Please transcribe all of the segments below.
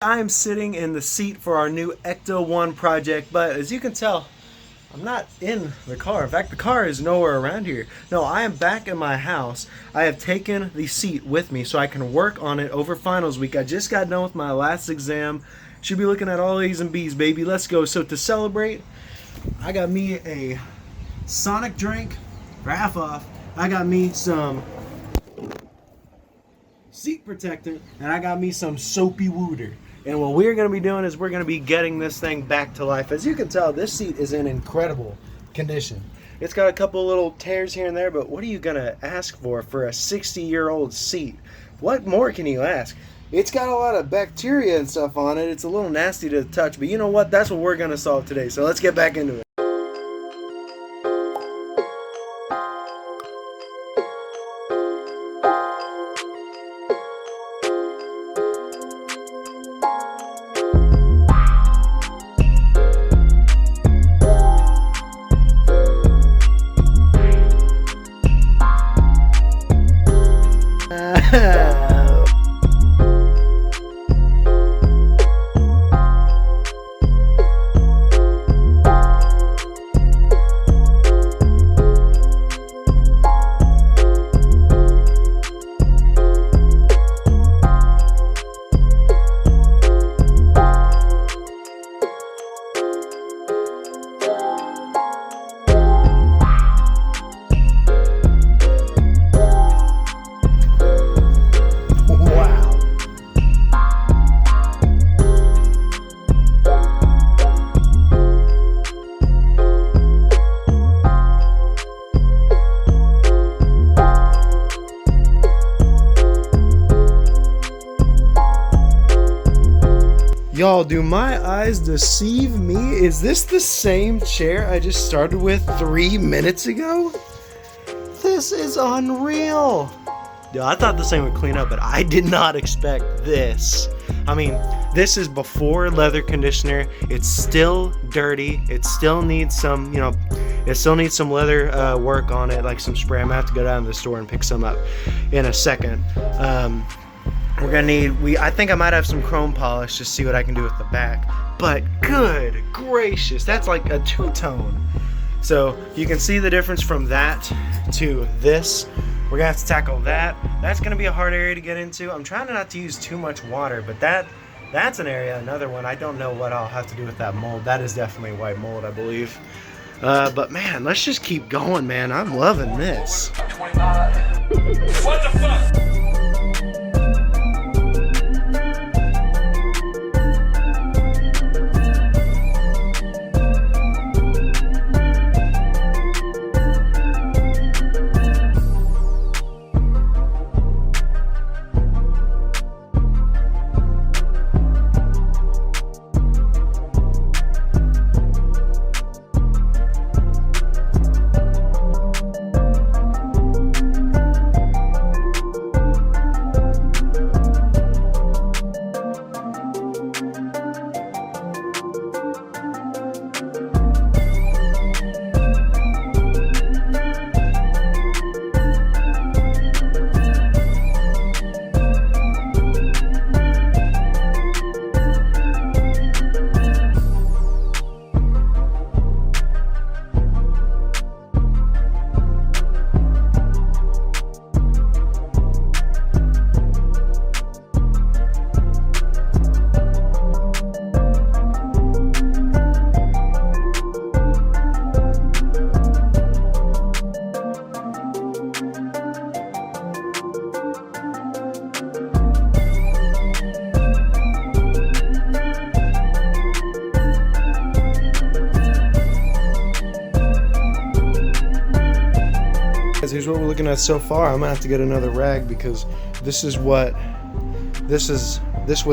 I am sitting in the seat for our new Ecto-1 project, but as you can tell, I'm not in the car. In fact, the car is nowhere around here. No, I am back in my house. I have taken the seat with me so I can work on it over finals week. I just got done with my last exam. Should be looking at all A's and B's, baby. Let's go. So to celebrate, I got me a Sonic drink for half off. I got me some seat protectant, and I got me some soapy wooter. And what we're going to be doing is we're going to be getting this thing back to life. As you can tell, this seat is in incredible condition. It's got a couple little tears here and there, but what are you going to ask for a 60-year-old seat? What more can you ask? It's got a lot of bacteria and stuff on it. It's a little nasty to touch, but you know what? That's what we're going to solve today. So let's get back into it. Y'all, do my eyes deceive me? Is this the same chair I just started with 3 minutes ago? This is unreal. Yo, I thought this thing would clean up, but I did not expect this. I mean, this is before leather conditioner. It's still dirty. It still needs some, it still needs some leather work on it, like some spray. I'm gonna have to go down to the store and pick some up in a second. We're gonna need, I think I might have some chrome polish to see what I can do with the back. But good gracious, that's like a two-tone. So you can see the difference from that to this. We're gonna have to tackle that. That's gonna be a hard area to get into. I'm trying not to use too much water, but that's an area, another one. I don't know what I'll have to do with that mold. That is definitely white mold, I believe. But man, let's just keep going, man. I'm loving this. What the fuck? Here's what we're looking at so far. I'm gonna have to get another rag because this was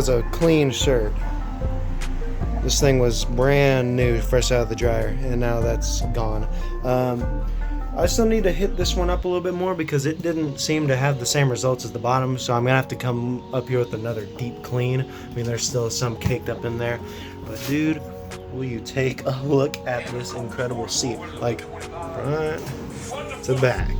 a clean shirt. This thing was brand new, fresh out of the dryer, and now that's gone. I still need to hit this one up a little bit more because it didn't seem to have the same results as the bottom, so I'm gonna have to come up here with another deep clean. I mean, there's still some caked up in there, but dude, will you take a look at this incredible seat, like front to back.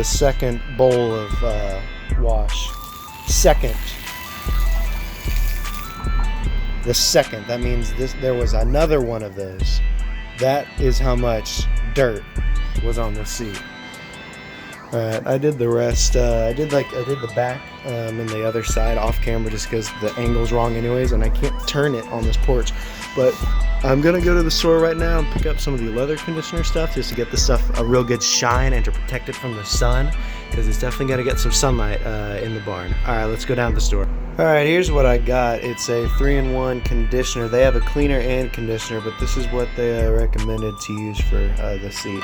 the second bowl of wash. Second. The second. That means there was another one of those. That is how much dirt was on the seat. Alright, I did the rest. I did the back and the other side off camera just because the angle's wrong anyways, and I can't turn it on this porch. But I'm gonna go to the store right now and pick up some of the leather conditioner stuff just to get the stuff a real good shine and to protect it from the sun, because it's definitely gonna get some sunlight in the barn. Alright, let's go down to the store. Alright, here's what I got. It's a 3-in-1 conditioner. They have a cleaner and conditioner, but this is what they recommended to use for the seat.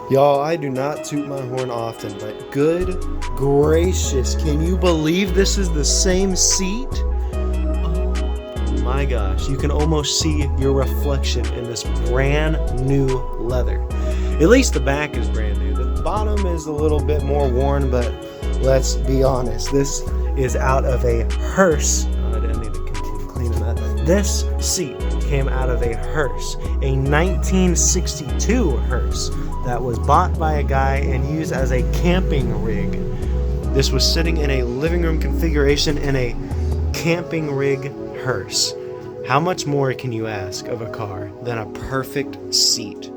Y'all, I do not toot my horn often, but good gracious, can you believe this is the same seat? Oh my gosh, you can almost see your reflection in this brand new leather. At least the back is brand new. The bottom is a little bit more worn, but let's be honest, this is out of a hearse. I didn't need to continue cleaning that. This seat came out of a hearse, a 1962 hearse that was bought by a guy and used as a camping rig. This was sitting in a living room configuration in a camping rig hearse. How much more can you ask of a car than a perfect seat?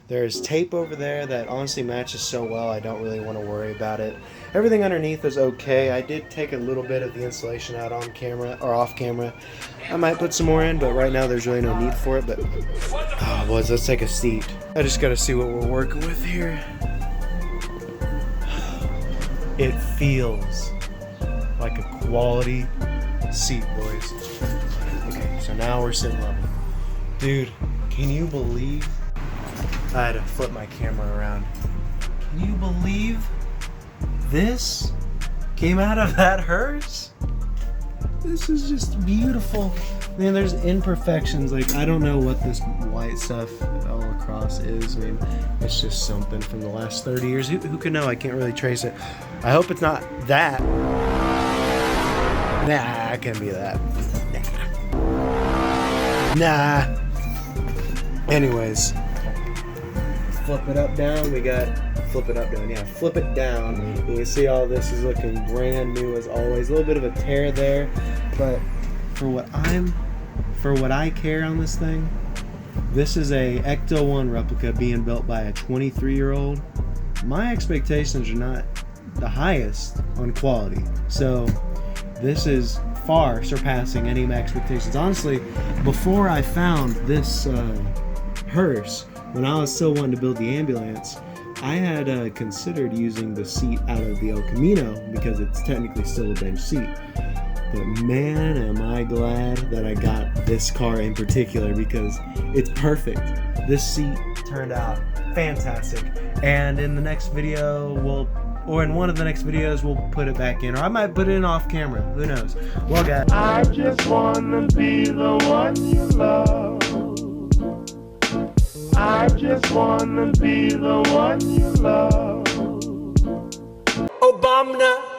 There's tape over there that honestly matches so well I don't really want to worry about it. Everything underneath is okay. I did take a little bit of the insulation out on camera or off camera. I might put some more in, but right now there's really no need for it. But boys, let's take a seat. I just gotta see what we're working with here. It feels like a quality seat, boys. Okay, so now we're sitting level. Dude, can you believe I had to flip my camera around? Can you believe this came out of that hearse? This is just beautiful. Man, there's imperfections. Like, I don't know what this white stuff all across is. I mean, it's just something from the last 30 years. Who could know? I can't really trace it. I hope it's not that. Nah, it can't be that. Nah. Anyways, flip it up, down. We got flip it up, down. Yeah, flip it down. You can see all this is looking brand new as always. A little bit of a tear there, but for what I care on this thing, this is a Ecto-1 replica being built by a 23-year-old. My expectations are not the highest on quality, so this is far surpassing any of my expectations. Honestly, before I found this hearse, when I was still wanting to build the ambulance, I had considered using the seat out of the El Camino because it's technically still a bench seat. But man, am I glad that I got this car in particular because it's perfect. This seat turned out fantastic. And in the next video, in one of the next videos, we'll put it back in. Or I might put it in off camera. Who knows? Well, guys. I just wanna be the one you love. I just wanna be the one you love. Obama.